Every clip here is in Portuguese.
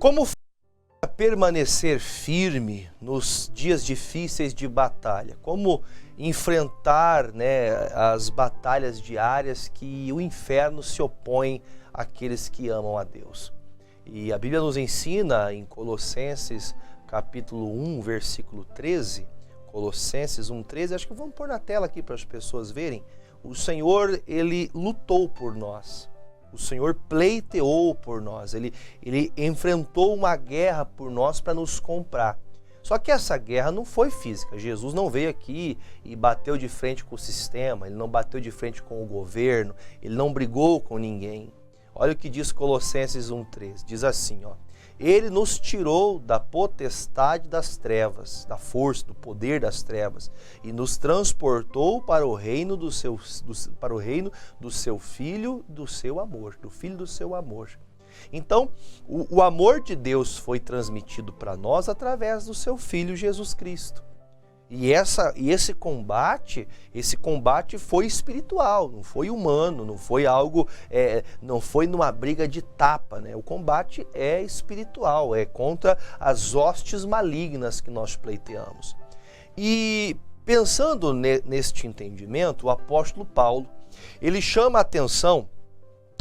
Como permanecer firme nos dias difíceis de batalha? Como enfrentar, as batalhas diárias que o inferno se opõe àqueles que amam a Deus? E a Bíblia nos ensina em Colossenses capítulo 1, versículo 13, Colossenses 1:13, acho que vamos pôr na tela aqui para as pessoas verem. O Senhor, Ele lutou por nós. O Senhor pleiteou por nós. Ele enfrentou uma guerra por nós para nos comprar. Só que essa guerra não foi física. Jesus não veio aqui e bateu de frente com o sistema. Ele não bateu de frente com o governo. Ele não brigou com ninguém. Olha o que diz Colossenses 1:13. Diz assim, Ele nos tirou da potestade das trevas, da força, do poder das trevas, e nos transportou para o reino do seu Filho, do seu amor, do Filho do seu amor. Então, o amor de Deus foi transmitido para nós através do seu Filho Jesus Cristo. E esse combate foi espiritual, não foi humano, não foi algo, não foi numa briga de tapa, né? O combate é espiritual, é contra as hostes malignas que nós pleiteamos. E pensando neste entendimento, o apóstolo Paulo, ele chama a atenção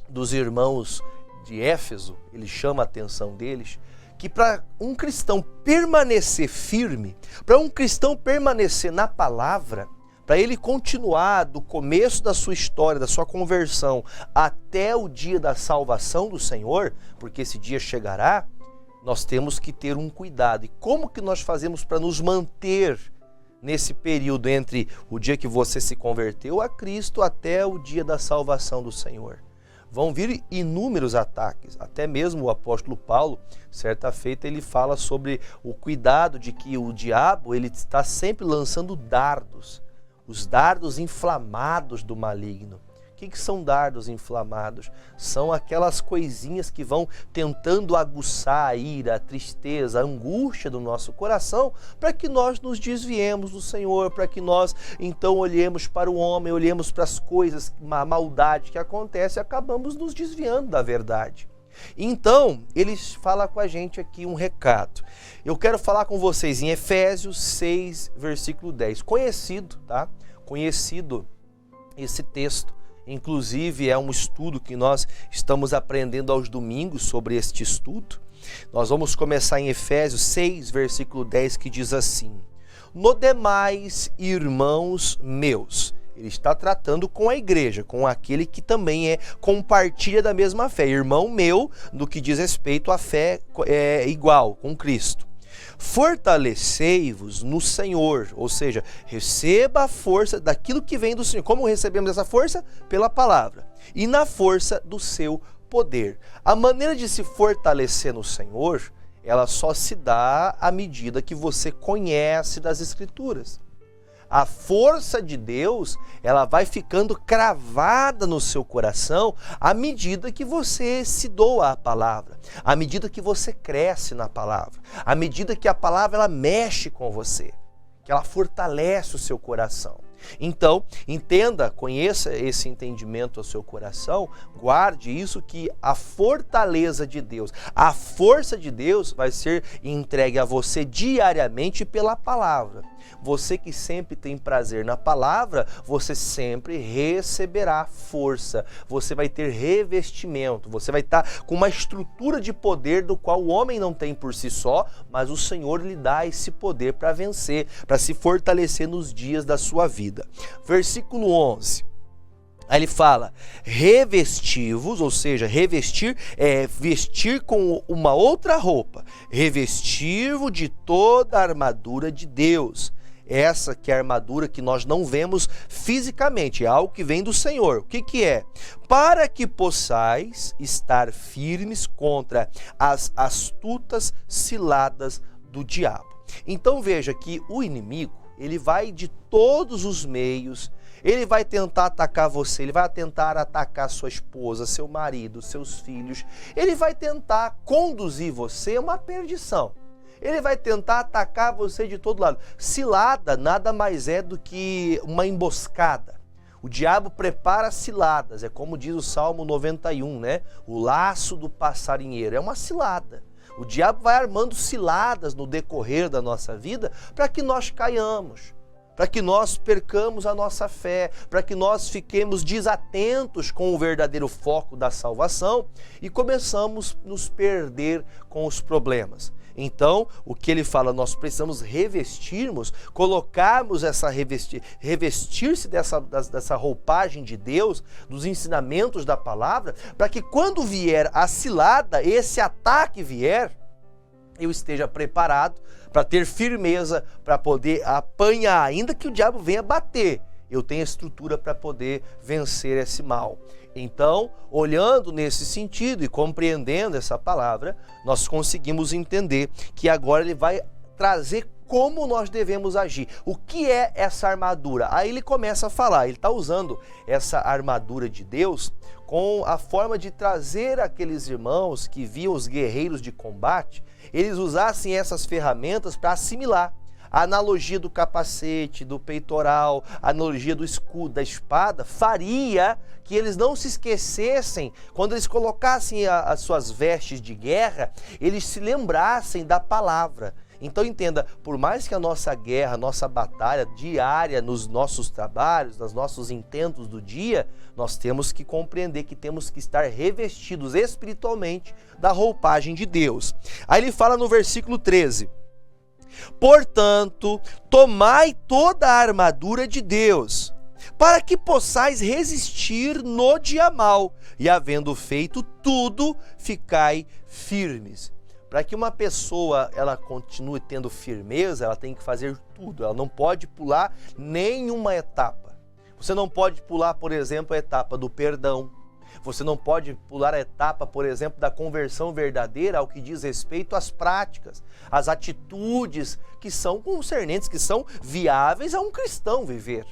dos irmãos de Éfeso, ele chama a atenção deles, que para um cristão permanecer firme, para um cristão permanecer na palavra, para ele continuar do começo da sua história, da sua conversão, até o dia da salvação do Senhor, porque esse dia chegará, nós temos que ter um cuidado. E como que nós fazemos para nos manter nesse período entre o dia que você se converteu a Cristo até o dia da salvação do Senhor? Vão vir inúmeros ataques, até mesmo o apóstolo Paulo, certa feita, ele fala sobre o cuidado de que o diabo ele está sempre lançando dardos, os dardos inflamados do maligno. O que são dardos inflamados? São aquelas coisinhas que vão tentando aguçar a ira, a tristeza, a angústia do nosso coração, para que nós nos desviemos do Senhor, para que nós então olhemos para o homem, olhemos para as coisas, a maldade que acontece e acabamos nos desviando da verdade. Então, ele fala com a gente aqui um recado. Eu quero falar com vocês em Efésios 6, versículo 10. Conhecido, tá? Conhecido esse texto. Inclusive é um estudo que nós estamos aprendendo aos domingos sobre este estudo. Nós vamos começar em Efésios 6, versículo 10, que diz assim: No demais, irmãos meus. Ele está tratando com a igreja, com aquele que também compartilha da mesma fé. Irmão meu, no que diz respeito à fé igual, com Cristo. Fortalecei-vos no Senhor, ou seja, receba a força daquilo que vem do Senhor. Como recebemos essa força? Pela palavra. E na força do seu poder. A maneira de se fortalecer no Senhor, ela só se dá à medida que você conhece das Escrituras. A força de Deus, ela vai ficando cravada no seu coração à medida que você se doa à palavra, à medida que você cresce na palavra, à medida que a palavra ela mexe com você, que ela fortalece o seu coração. Então, entenda, conheça esse entendimento ao seu coração, guarde isso, que a fortaleza de Deus, a força de Deus vai ser entregue a você diariamente pela palavra. Você que sempre tem prazer na palavra, você sempre receberá força, você vai ter revestimento, você vai estar com uma estrutura de poder do qual o homem não tem por si só, mas o Senhor lhe dá esse poder para vencer, para se fortalecer nos dias da sua vida. Versículo 11. Aí ele fala, revesti-vos, ou seja, revestir é vestir com uma outra roupa. Revesti-vos de toda a armadura de Deus. Essa que é a armadura que nós não vemos fisicamente, é algo que vem do Senhor. O que é? Para que possais estar firmes contra as astutas ciladas do diabo. Então veja que o inimigo, ele vai de todos os meios, ele vai tentar atacar você, ele vai tentar atacar sua esposa, seu marido, seus filhos, ele vai tentar conduzir você a uma perdição. Ele vai tentar atacar você de todo lado. Cilada nada mais é do que uma emboscada. O diabo prepara ciladas, é como diz o Salmo 91, né? O laço do passarinheiro, é uma cilada. O diabo vai armando ciladas no decorrer da nossa vida para que nós caiamos, para que nós percamos a nossa fé, para que nós fiquemos desatentos com o verdadeiro foco da salvação e começamos a nos perder com os problemas. Então, o que ele fala, nós precisamos revestirmos, colocarmos revestir-se dessa roupagem de Deus, dos ensinamentos da palavra, para que quando vier a cilada, esse ataque vier, eu esteja preparado para ter firmeza, para poder apanhar, ainda que o diabo venha bater, eu tenho estrutura para poder vencer esse mal. Então, olhando nesse sentido e compreendendo essa palavra, nós conseguimos entender que agora ele vai trazer como nós devemos agir. O que é essa armadura? Aí ele começa a falar, ele está usando essa armadura de Deus com a forma de trazer aqueles irmãos que viam os guerreiros de combate, eles usassem essas ferramentas para assimilar. A analogia do capacete, do peitoral, a analogia do escudo, da espada, faria que eles não se esquecessem, quando eles colocassem as suas vestes de guerra, eles se lembrassem da palavra. Então entenda, por mais que a nossa guerra, a nossa batalha diária nos nossos trabalhos, nos nossos intentos do dia, nós temos que compreender que temos que estar revestidos espiritualmente da roupagem de Deus. Aí ele fala no versículo 13: portanto, tomai toda a armadura de Deus, para que possais resistir no dia mau, e havendo feito tudo, ficai firmes. Para que uma pessoa ela continue tendo firmeza, ela tem que fazer tudo, ela não pode pular nenhuma etapa. Você não pode pular, por exemplo, a etapa do perdão. Você não pode pular a etapa, por exemplo, da conversão verdadeira ao que diz respeito às práticas, às atitudes que são concernentes, que são viáveis a um cristão viver.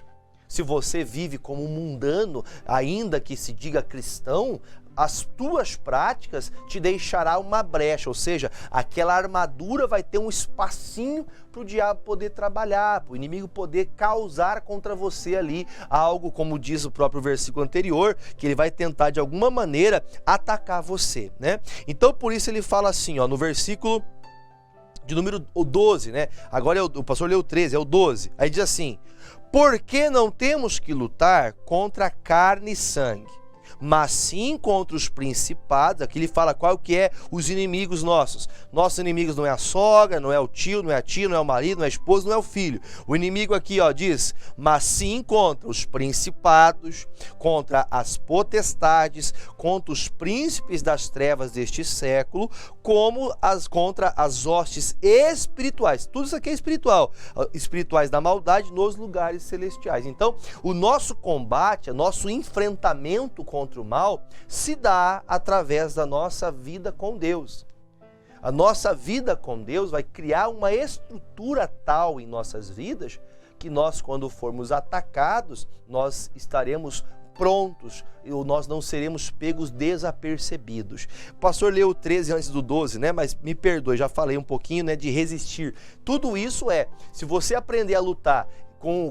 Se você vive como um mundano, ainda que se diga cristão, as tuas práticas te deixará uma brecha, ou seja, aquela armadura vai ter um espacinho para o diabo poder trabalhar, para o inimigo poder causar contra você ali algo, como diz o próprio versículo anterior, que ele vai tentar de alguma maneira atacar você, né? Então por isso ele fala assim, ó, no versículo de número 12, né? Agora o pastor leu o 13, é o 12. Aí diz assim: porque não temos que lutar contra carne e sangue, mas sim contra os principados. Aqui ele fala qual que é os inimigos nossos. Nossos inimigos não é a sogra, não é o tio, não é a tia, não é o marido, não é a esposa, não é o filho. O inimigo aqui, ó, diz, mas sim contra os principados, contra as potestades, contra os príncipes das trevas deste século, como contra as hostes espirituais. Tudo isso aqui é espiritual. Espirituais da maldade nos lugares celestiais. Então, o nosso combate, o nosso enfrentamento contra o mal se dá através da nossa vida com Deus. A nossa vida com Deus vai criar uma estrutura tal em nossas vidas que nós, quando formos atacados, nós estaremos prontos, ou nós não seremos pegos desapercebidos. O pastor leu o 13 antes do 12, né? Mas me perdoe, já falei um pouquinho, né, de resistir. Tudo isso se você aprender a lutar,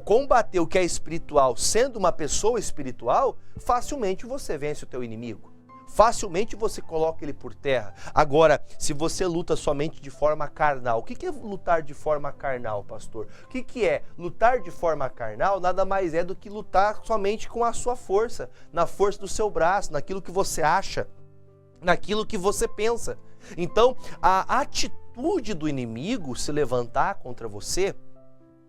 combater o que é espiritual, sendo uma pessoa espiritual, facilmente você vence o teu inimigo. Facilmente você coloca ele por terra. Agora, se você luta somente de forma carnal, o que é lutar de forma carnal, pastor? O que é lutar de forma carnal? Nada mais é do que lutar somente com a sua força, na força do seu braço, naquilo que você acha, naquilo que você pensa. Então, a atitude do inimigo se levantar contra você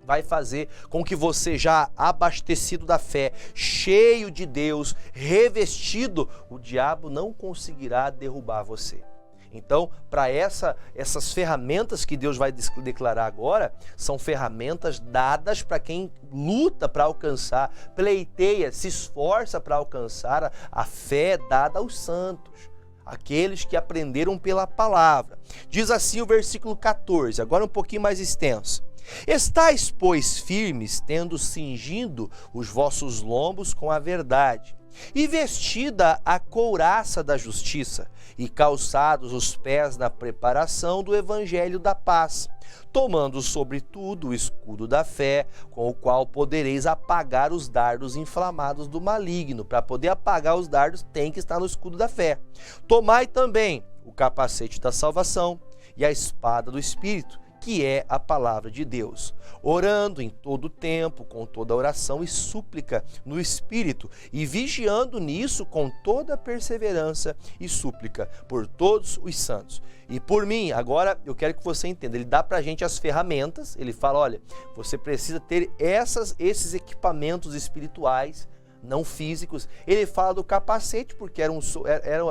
vai fazer com que você, já abastecido da fé, cheio de Deus, revestido, o diabo não conseguirá derrubar você. Então, para essas ferramentas que Deus vai declarar agora, são ferramentas dadas para quem luta para alcançar, pleiteia, se esforça para alcançar a fé dada aos santos, aqueles que aprenderam pela palavra. Diz assim o versículo 14, agora um pouquinho mais extenso. Estais, pois, firmes, tendo cingido os vossos lombos com a verdade, e vestida a couraça da justiça, e calçados os pés na preparação do evangelho da paz, tomando sobretudo o escudo da fé, com o qual podereis apagar os dardos inflamados do maligno. Para poder apagar os dardos, tem que estar no escudo da fé. Tomai também o capacete da salvação e a espada do Espírito, que é a palavra de Deus, orando em todo o tempo, com toda oração e súplica no Espírito, e vigiando nisso com toda perseverança e súplica por todos os santos. E por mim, agora eu quero que você entenda, ele dá pra gente as ferramentas, ele fala, olha, você precisa ter esses equipamentos espirituais, não físicos. Ele fala do capacete, porque era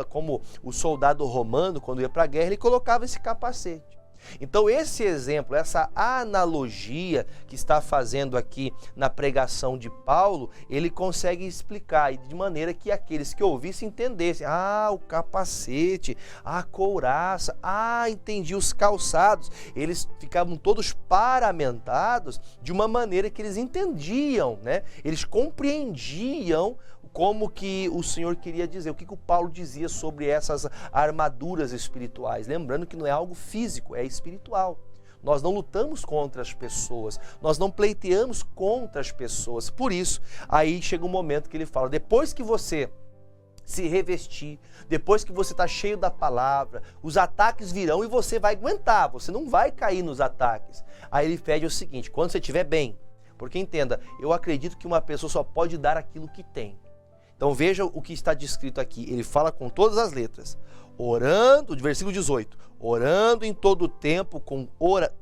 como o soldado romano, quando ia para a guerra, ele colocava esse capacete. Então esse exemplo, essa analogia que está fazendo aqui na pregação de Paulo, ele consegue explicar de maneira que aqueles que ouvissem entendessem. Ah, o capacete, a couraça, entendi, os calçados. Eles ficavam todos paramentados de uma maneira que eles entendiam, né? Eles compreendiam como que o Senhor queria dizer, o que o Paulo dizia sobre essas armaduras espirituais. Lembrando que não é algo físico, é espiritual. Nós não lutamos contra as pessoas, nós não pleiteamos contra as pessoas. Por isso, aí chega um momento que ele fala, depois que você se revestir, depois que você está cheio da palavra, os ataques virão e você vai aguentar, você não vai cair nos ataques. Aí ele pede o seguinte, quando você estiver bem, porque entenda, eu acredito que uma pessoa só pode dar aquilo que tem. Então veja o que está descrito aqui, ele fala com todas as letras, orando, versículo 18, orando em todo o tempo com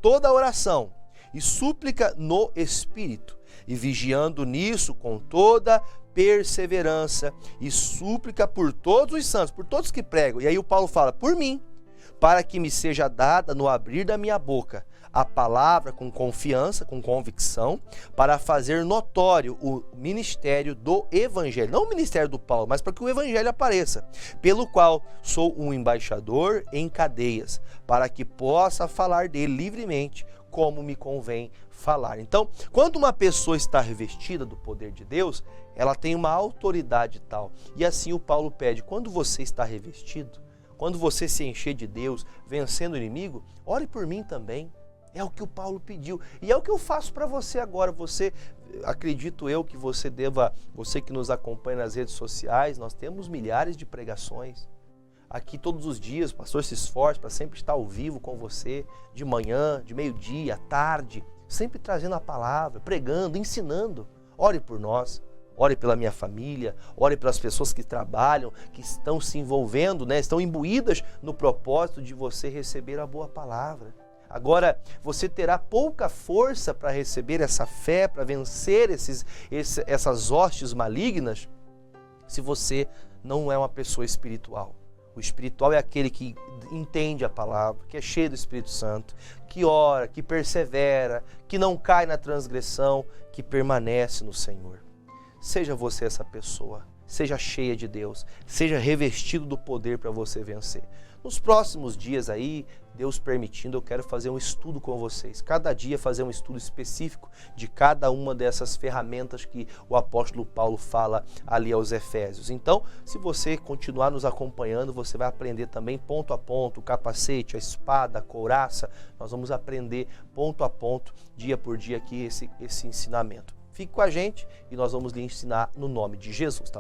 toda oração e súplica no Espírito, e vigiando nisso com toda perseverança e súplica por todos os santos, por todos que pregam. E aí o Paulo fala, por mim, para que me seja dada no abrir da minha boca a palavra com confiança, com convicção, para fazer notório o ministério do Evangelho. Não o ministério do Paulo, mas para que o Evangelho apareça, pelo qual sou um embaixador em cadeias, para que possa falar dele livremente, como me convém falar. Então, quando uma pessoa está revestida do poder de Deus, ela tem uma autoridade tal. E assim o Paulo pede, quando você está revestido, quando você se encher de Deus, vencendo o inimigo, ore por mim também. É o que o Paulo pediu. E é o que eu faço para você agora. Você, acredito eu que você que nos acompanha nas redes sociais, nós temos milhares de pregações. Aqui todos os dias, o pastor se esforça para sempre estar ao vivo com você, de manhã, de meio-dia, à tarde, sempre trazendo a palavra, pregando, ensinando. Ore por nós. Ore pela minha família, ore pelas pessoas que trabalham, que estão se envolvendo, né? Estão imbuídas no propósito de você receber a boa palavra. Agora, você terá pouca força para receber essa fé, para vencer essas hostes malignas, se você não é uma pessoa espiritual. O espiritual é aquele que entende a palavra, que é cheio do Espírito Santo, que ora, que persevera, que não cai na transgressão, que permanece no Senhor. Seja você essa pessoa, seja cheia de Deus, seja revestido do poder para você vencer. Nos próximos dias aí, Deus permitindo, eu quero fazer um estudo com vocês. Cada dia fazer um estudo específico de cada uma dessas ferramentas que o apóstolo Paulo fala ali aos Efésios. Então, se você continuar nos acompanhando, você vai aprender também ponto a ponto, o capacete, a espada, a couraça. Nós vamos aprender ponto a ponto, dia por dia aqui esse ensinamento. Fique com a gente e nós vamos lhe ensinar no nome de Jesus, tá?